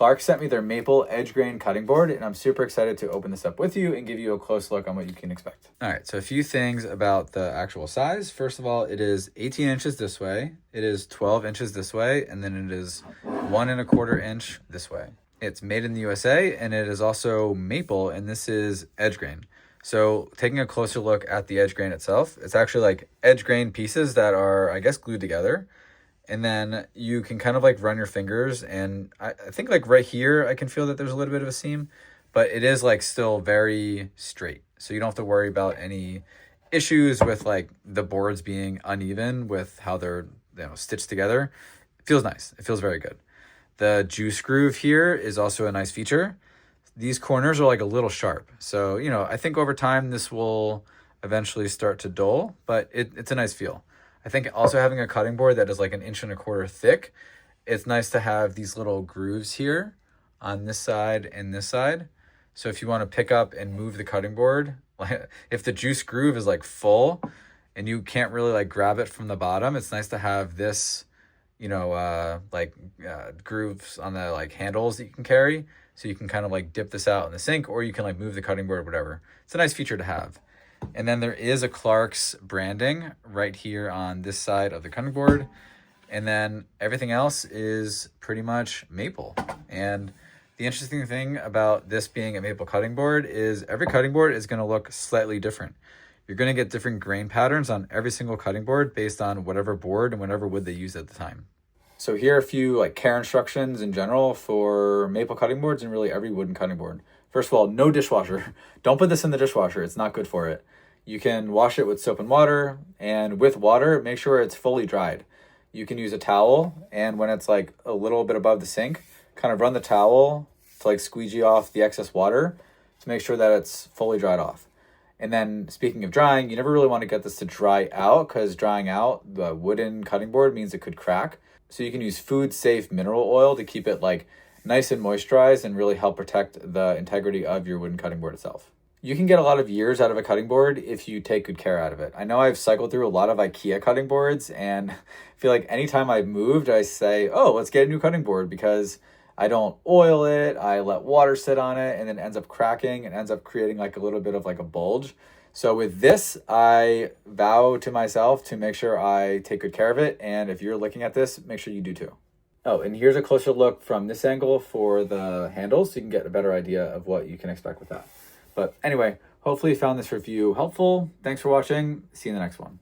Clark sent me their maple edge grain cutting board, and I'm super excited to open this up with you and give you a close look on what you can expect. All right, so a few things about the actual size. First of all, it is 18 inches this way, it is 12 inches this way, and then it is 1¼ inch this way. It's made in the USA, and it is also maple, and this is edge grain. So taking a closer look at the edge grain itself, it's actually like edge grain pieces that are, I guess, glued together. And then you can kind of like run your fingers, and I think like right here, I can feel that there's a little bit of a seam, but it is like still very straight. So you don't have to worry about any issues with like the boards being uneven with how they're, stitched together. It feels nice. It feels very good. The juice groove here is also a nice feature. These corners are like a little sharp. So, I think over time this will eventually start to dull, but it's a nice feel. I think also having a cutting board that is like 1¼ inch thick, it's nice to have these little grooves here on this side and this side. So if you want to pick up and move the cutting board, like if the juice groove is like full and you can't really like grab it from the bottom, it's nice to have this, grooves on the like handles that you can carry. So you can kind of like dip this out in the sink, or you can like move the cutting board, whatever. It's a nice feature to have. And then there is a Clark's branding right here on this side of the cutting board. And then everything else is pretty much maple. And the interesting thing about this being a maple cutting board is every cutting board is going to look slightly different. You're going to get different grain patterns on every single cutting board based on whatever board and whatever wood they used at the time. So here are a few like care instructions in general for maple cutting boards and really every wooden cutting board. First of all, no dishwasher. Don't put this in the dishwasher. It's not good for it. You can wash it with soap and water, and with water, make sure it's fully dried. You can use a towel, and when it's like a little bit above the sink, kind of run the towel to like squeegee off the excess water to make sure that it's fully dried off. And then speaking of drying, you never really want to get this to dry out, because drying out the wooden cutting board means it could crack. So you can use food safe mineral oil to keep it like nice and moisturized and really help protect the integrity of your wooden cutting board itself. You can get a lot of years out of a cutting board if you take good care out of it. I know I've cycled through a lot of IKEA cutting boards, and I feel like anytime I've moved, I say, oh, let's get a new cutting board, because I don't oil it, I let water sit on it, and then it ends up cracking and ends up creating like a little bit of like a bulge. So with this, I vow to myself to make sure I take good care of it. And if you're looking at this, make sure you do too. Oh, and here's a closer look from this angle for the handles, so you can get a better idea of what you can expect with that. But anyway, hopefully you found this review helpful. Thanks for watching. See you in the next one.